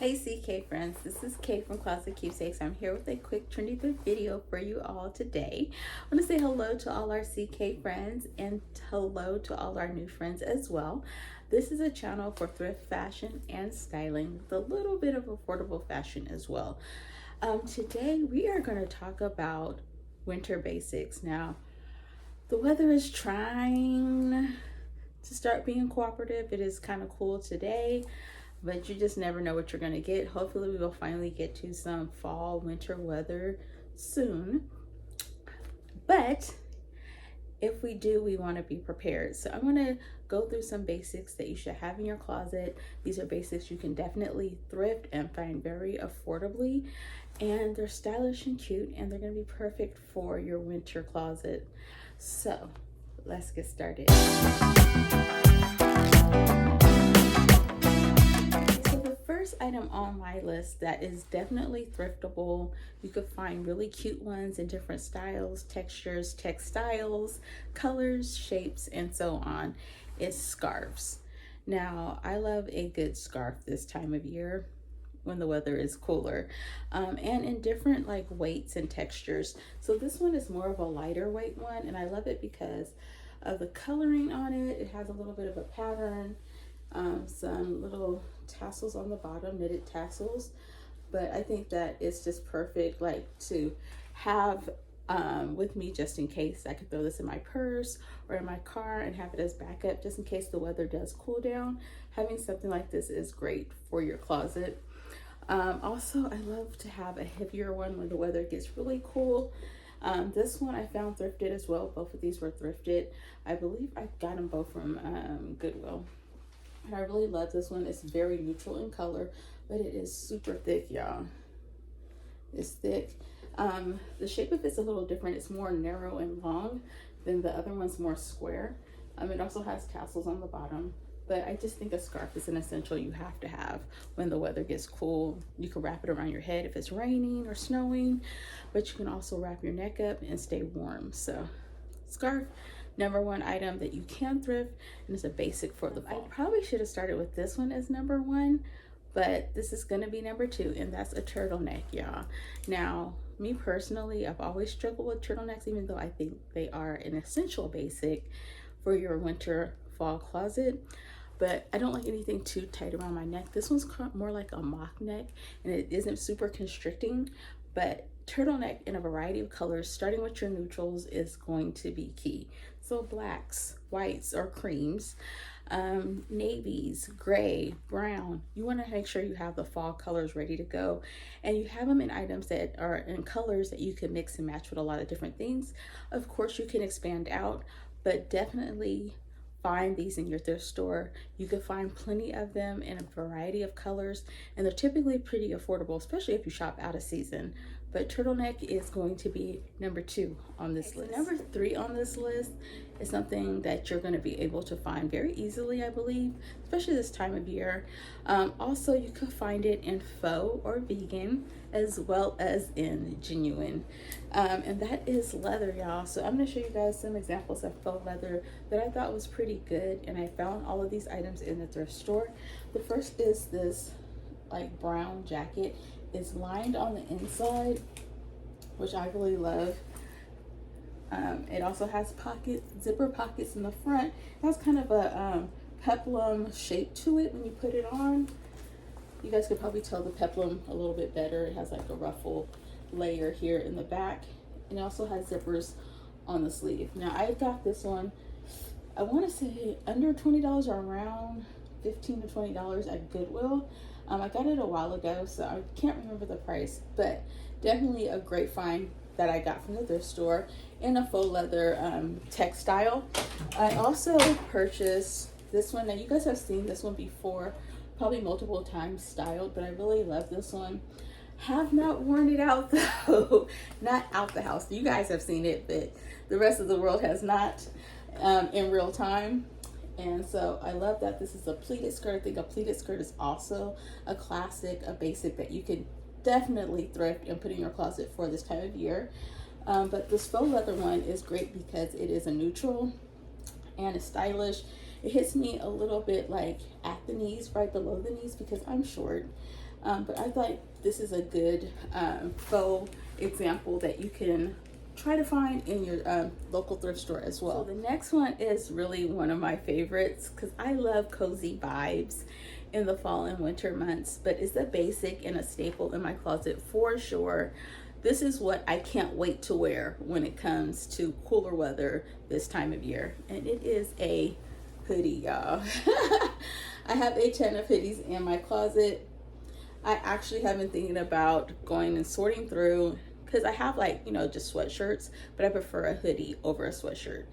Hey CK friends, this is Kate from Closet Keepsakes. I'm here with a quick trendy thrift video for you all today. I want to say hello to all our CK friends and hello to all our new friends as well. This is a channel for thrift fashion and styling with a little bit of affordable fashion as well. Today we are going to talk about winter basics. Now, the weather is trying to start being cooperative. It is kind of cool today, but you just never know what you're going to get. Hopefully we will finally get to some fall winter weather soon, but if we do, we want to be prepared. So I'm going to go through some basics that you should have in your closet. These are basics you can definitely thrift and find very affordably, and they're stylish and cute, and they're going to be perfect for your winter closet. So let's get started. First item on my list that is definitely thriftable, you could find really cute ones in different styles, textures, textiles, colors, shapes, and so on, is scarves. Now, I love a good scarf this time of year when the weather is cooler, and in different like weights and textures. So this one is more of a lighter weight one, and I love it because of the coloring on it. It has a little bit of a pattern, some little tassels on the bottom, knitted tassels, but I think that it's just perfect like to have with me, just in case. I could throw this in my purse or in my car and have it as backup just in case the weather does cool down. Having something like this is great for your closet. Also, I love to have a heavier one when the weather gets really cool. This one I found thrifted as well. Both of these were thrifted. I believe I got them both from Goodwill. And I really love this one. It's very neutral in color, but it is super thick, y'all. It's thick. The shape of it's a little different. It's more narrow and long than the other one's more square. It also has tassels on the bottom, but I just think a scarf is an essential you have to have when the weather gets cool. You can wrap it around your head if it's raining or snowing, but you can also wrap your neck up and stay warm. So scarf, number one item that you can thrift, and it's a basic for the fall. I probably should have started with this one as number one, but this is gonna be number two, and that's a turtleneck, y'all. Now, me personally, I've always struggled with turtlenecks, even though I think they are an essential basic for your winter fall closet, but I don't like anything too tight around my neck. This one's more like a mock neck, and it isn't super constricting, but turtleneck in a variety of colors, starting with your neutrals, is going to be key. So blacks, whites, or creams, navies, gray, brown. You want to make sure you have the fall colors ready to go, and you have them in items that are in colors that you can mix and match with a lot of different things. Of course, you can expand out, but definitely find these in your thrift store. You can find plenty of them in a variety of colors, and they're typically pretty affordable, especially if you shop out of season. But turtleneck is going to be number two on this list. Number three on this list is something that you're going to be able to find very easily, I believe, especially this time of year. Also, you could find it in faux or vegan, as well as in genuine, and that is leather, y'all. So I'm going to show you guys some examples of faux leather that I thought was pretty good, and I found all of these items in the thrift store. The first is this like brown jacket. It's lined on the inside, which I really love. It also has zipper pockets in the front. It has kind of a peplum shape to it when you put it on. You guys could probably tell the peplum a little bit better. It has like a ruffle layer here in the back, and it also has zippers on the sleeve. Now, I got this one, I want to say under $20 or around $15 to $20 at Goodwill. I got it a while ago, so I can't remember the price, but definitely a great find that I got from the thrift store in a faux leather textile. I also purchased this one. Now, you guys have seen this one before, probably multiple times styled, but I really love this one. Have not worn it out though. Not out the house. You guys have seen it, but the rest of the world has not in real time. And so I love that this is a pleated skirt. I think a pleated skirt is also a classic, a basic that you can definitely thrift and put in your closet for this time of year. But this faux leather one is great because it is a neutral and it's stylish. It hits me a little bit like at the knees, right below the knees, because I'm short. But I thought this is a good faux example that you can try to find in your local thrift store as well. So the next one is really one of my favorites because I love cozy vibes in the fall and winter months, but it's a basic and a staple in my closet for sure. This is what I can't wait to wear when it comes to cooler weather this time of year, and it is a hoodie, y'all. I have a ton of hoodies in my closet. I actually have been thinking about going and sorting through because I have, like, you know, just sweatshirts, but I prefer a hoodie over a sweatshirt.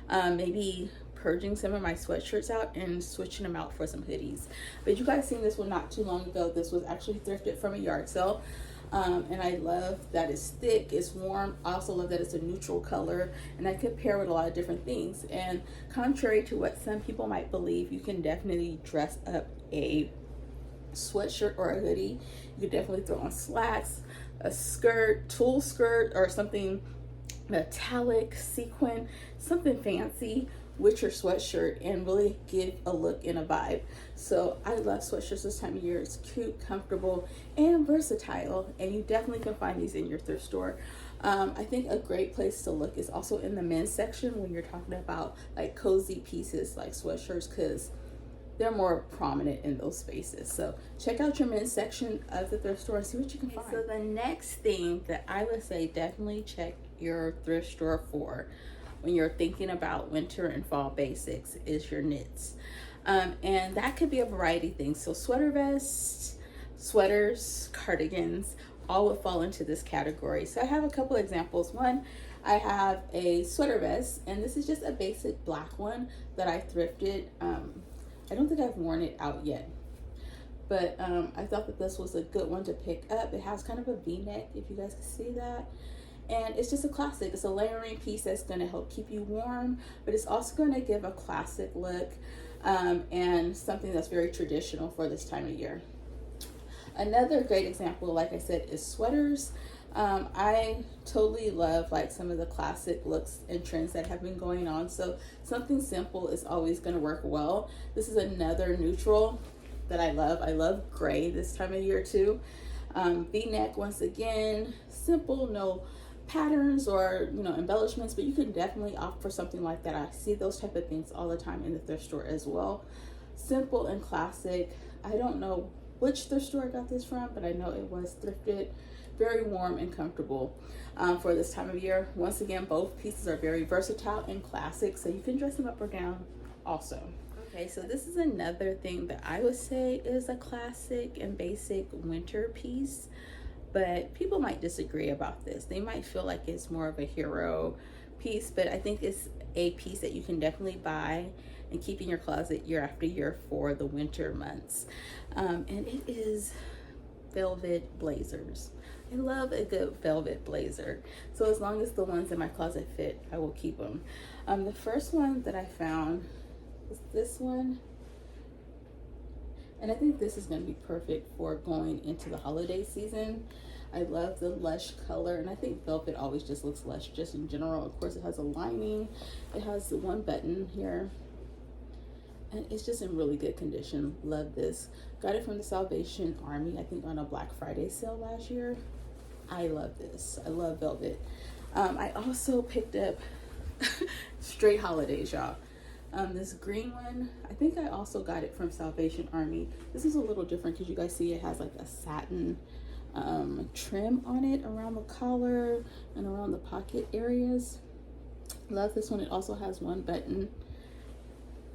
Maybe purging some of my sweatshirts out and switching them out for some hoodies. But you guys seen this one not too long ago. This was actually thrifted from a yard sale. And I love that it's thick, it's warm. I also love that it's a neutral color, and I could pair with a lot of different things. And contrary to what some people might believe, you can definitely dress up a sweatshirt or a hoodie. You could definitely throw on slacks, a skirt, tulle skirt, or something metallic, sequin, something fancy with your sweatshirt and really give a look and a vibe. So I love sweatshirts this time of year. It's cute, comfortable, and versatile, and you definitely can find these in your thrift store. I think a great place to look is also in the men's section when you're talking about like cozy pieces like sweatshirts, because they're more prominent in those spaces. So check out your men's section of the thrift store and see what you can find. So the next thing that I would say definitely check your thrift store for when you're thinking about winter and fall basics is your knits. And that could be a variety of things. So sweater vests, sweaters, cardigans, all would fall into this category. So I have a couple examples. One, I have a sweater vest, and this is just a basic black one that I thrifted. I don't think I've worn it out yet, but I thought that this was a good one to pick up. It has kind of a V-neck, if you guys can see that. And it's just a classic. It's a layering piece that's going to help keep you warm, but it's also going to give a classic look and something that's very traditional for this time of year. Another great example, like I said, is sweaters. I totally love like some of the classic looks and trends that have been going on. So something simple is always going to work well. This is another neutral that I love. I love gray this time of year too. V-neck, once again, simple, no patterns or, you know, embellishments, but you can definitely opt for something like that. I see those type of things all the time in the thrift store as well. Simple and classic. I don't know which thrift store I got this from, but I know it was thrifted. Very warm and comfortable for this time of year. Once again, both pieces are very versatile and classic, so you can dress them up or down also. Okay, so this is another thing that I would say is a classic and basic winter piece, but people might disagree about this. They might feel like it's more of a hero piece, but I think it's a piece that you can definitely buy and keep in your closet year after year for the winter months. And it is velvet blazers. I love a good velvet blazer. So as long as the ones in my closet fit, I will keep them. The first one that I found was this one. And I think this is going to be perfect for going into the holiday season. I love the lush color, and I think velvet always just looks lush just in general. Of course, it has a lining. It has the one button here. And it's just in really good condition. Love this. Got it from the Salvation Army, I think on a Black Friday sale last year. I love this. I love velvet. I also picked up straight holidays, y'all. This green one, I think I also got it from Salvation Army. This is a little different because you guys see it has like a satin trim on it around the collar and around the pocket areas. Love this one. It also has one button.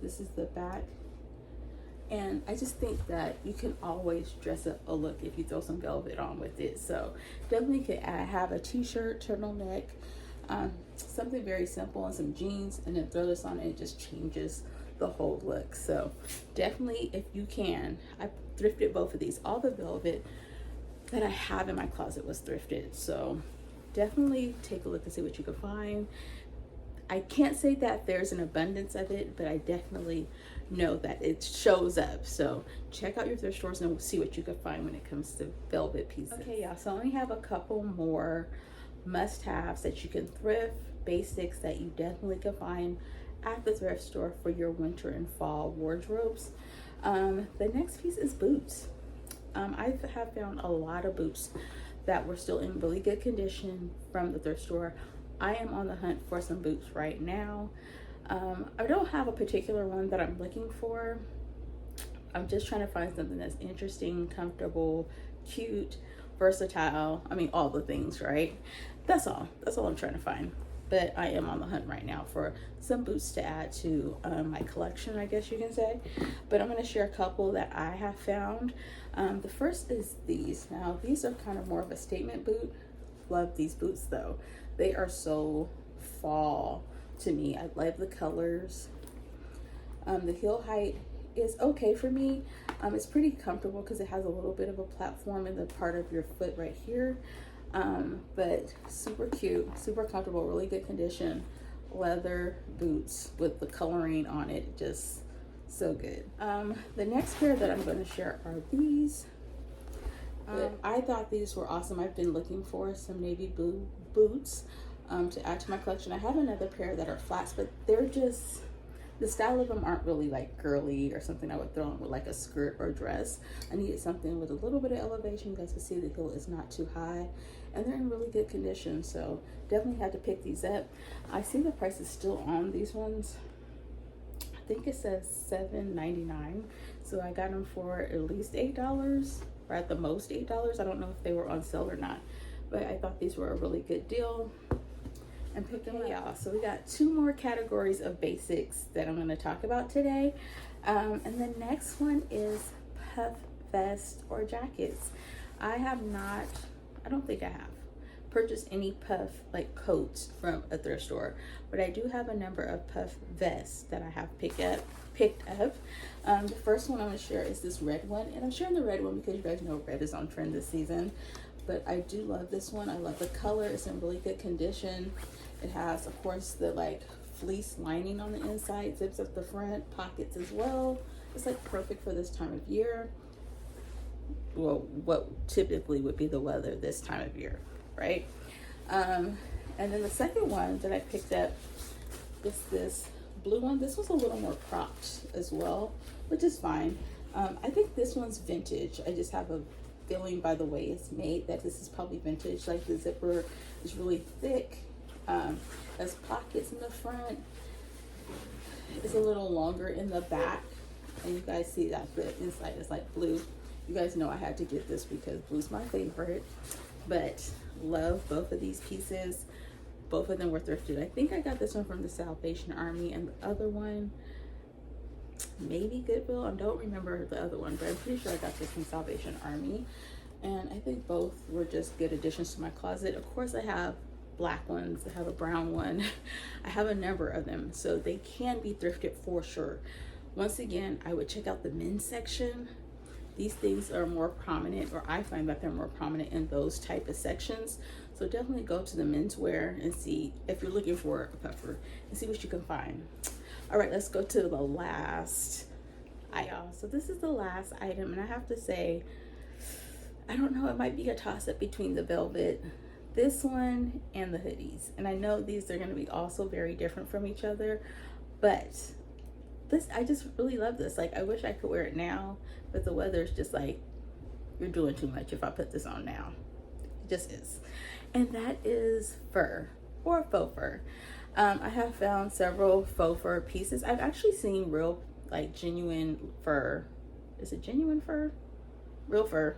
This is the back. And I just think that you can always dress up a look if you throw some velvet on with it. So definitely could have a t-shirt, turtleneck, something very simple, and some jeans, and then throw this on and it just changes the whole look. So definitely, if you can, I thrifted both of these. All the velvet that I have in my closet was thrifted. So definitely take a look and see what you can find. I can't say that there's an abundance of it, but I definitely know that it shows up. So check out your thrift stores and see what you can find when it comes to velvet pieces. Okay, y'all, so I only have a couple more must-haves that you can thrift, basics that you definitely can find at the thrift store for your winter and fall wardrobes. The next piece is boots. I have found a lot of boots that were still in really good condition from the thrift store. I am on the hunt for some boots right now. I don't have a particular one that I'm looking for. I'm just trying to find something that's interesting, comfortable, cute, versatile. I mean, all the things, right? That's all I'm trying to find. But I am on the hunt right now for some boots to add to my collection, I guess you can say. But I'm going to share a couple that I have found. The first is these. Now, these are kind of more of a statement boot. Love these boots though. They are so fall to me. I love the colors. The heel height is okay for me. It's pretty comfortable because it has a little bit of a platform in the part of your foot right here. But super cute, super comfortable, really good condition. Leather boots with the coloring on it, just so good. The next pair that I'm going to share are these. I thought these were awesome. I've been looking for some navy blue boots to add to my collection. I have another pair that are flats, but they're just, the style of them aren't really like girly or something I would throw on with like a skirt or dress. I needed something with a little bit of elevation. You guys can see the heel is not too high and they're in really good condition. So definitely had to pick these up. I see the price is still on these ones. I think it says $7.99. So I got them for at least $8 or at the most $8. I don't know if they were on sale or not, but I thought these were a really good deal and pick them up, y'all. So we got two more categories of basics that I'm going to talk about today. And the next one is puff vest or jackets. I don't think I have purchased any puff like coats from a thrift store, but I do have a number of puff vests that I have picked up. The first one I'm going to share is this red one, and I'm sharing the red one because you guys know red is on trend this season. But I do love this one. I love the color. It's in really good condition. It has, of course, the like fleece lining on the inside, zips up the front, pockets as well. It's like perfect for this time of year. Well, what typically would be the weather this time of year, right? And then the second one that I picked up is this blue one. This was a little more cropped as well, which is fine. I think this one's vintage. I just have a feeling by the way it's made that this is probably vintage. Like the zipper is really thick. Has pockets in the front. It's a little longer in the back, and you guys see that the inside is like blue. You guys know I had to get this because blue's my favorite, but love both of these pieces. Both of them were thrifted. I think I got this one from the Salvation Army, and the other one maybe Goodwill. I don't remember the other one, but I'm pretty sure I got this from Salvation Army. And I think both were just good additions to my closet. Of course, I have black ones. I have a brown one. I have a number of them, so they can be thrifted for sure. Once again, I would check out the men's section. These things are more prominent, or I find that they're more prominent in those type of sections. So definitely go to the menswear and see if you're looking for a puffer and see what you can find. All right, let's go to the last item. So this is the last item, and I have to say, I don't know, it might be a toss-up between the velvet, this one, and the hoodies. And I know these are going to be also very different from each other, but this, I just really love this. Like, I wish I could wear it now, but the weather is just like, you're doing too much if I put this on now. It just is. And that is fur or faux fur. I have found several faux fur pieces. I've actually seen real, like, genuine fur. Is it genuine fur? Real fur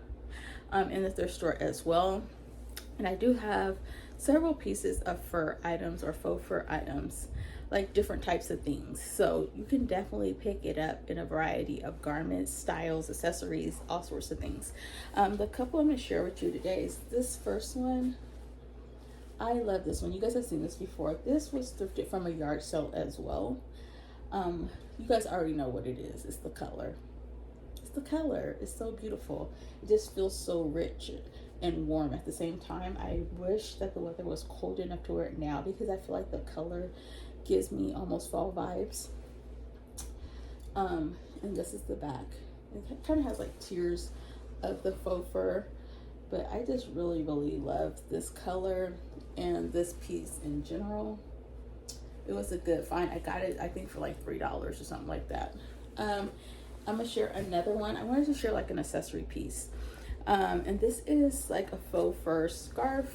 in the thrift store as well. And I do have several pieces of fur items or faux fur items, like different types of things. So you can definitely pick it up in a variety of garments, styles, accessories, all sorts of things. The couple I'm going to share with you today is this first one. I love this one. You guys have seen this before. This was thrifted from a yard sale as well. You guys already know what it is. It's the color. It's the color. It's so beautiful. It just feels so rich and warm at the same time. I wish that the weather was cold enough to wear it now, because I feel like the color gives me almost fall vibes. And this is the back. It kind of has like tiers of the faux fur, but I just really love this color and this piece in general. It was a good find. I got it, I think, for like $3 or something like that. I'm gonna share another one. I wanted to share like an accessory piece. And this is like a faux fur scarf.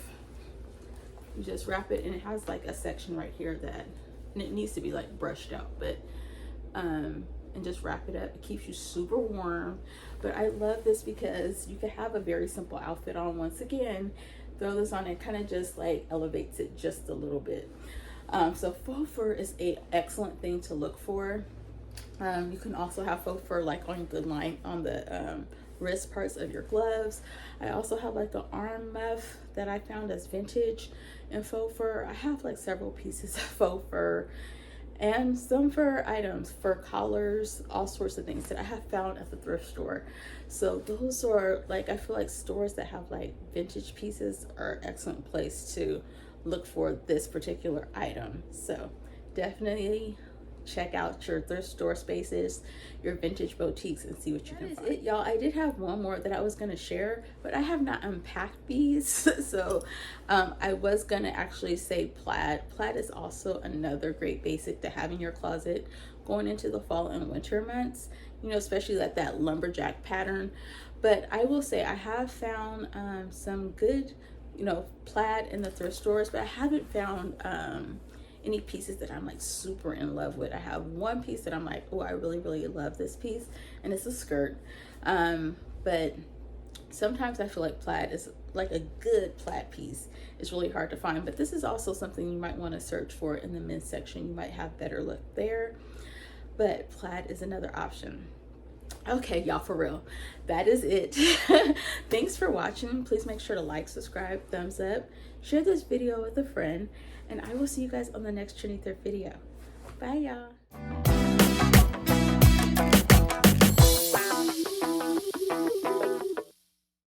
You just wrap it, and it has like a section right here that, and it needs to be like brushed out, but and just wrap it up. It keeps you super warm. But I love this because you can have a very simple outfit on. Once again, throw this on, and kind of just like elevates it just a little bit. So faux fur is a excellent thing to look for. You can also have faux fur like on the line, on the wrist parts of your gloves. I also have like an arm muff that I found as vintage in faux fur. I have like several pieces of faux fur and some fur items, fur collars, all sorts of things that I have found at the thrift store. So those are like, I feel like stores that have like vintage pieces are an excellent place to look for this particular item. So definitely check out your thrift store spaces, your vintage boutiques, and see what you can find. Y'all, I did have one more that I was going to share, but I have not unpacked these. So I was going to actually say plaid. Plaid is also another great basic to have in your closet going into the fall and winter months, you know, especially like that lumberjack pattern. But I will say I have found some good, you know, plaid in the thrift stores, but I haven't found any pieces that I'm like super in love with. I have one piece that I'm like, oh, I really, really love this piece, and it's a skirt. But sometimes I feel like plaid is like a good plaid piece. It's really hard to find, but this is also something you might want to search for in the men's section. You might have better luck there, but plaid is another option. Okay, y'all, for real, that is it. Thanks for watching. Please make sure to like, subscribe, thumbs up, share this video with a friend, and I will see you guys on the next Trinity Thrift video. Bye, y'all.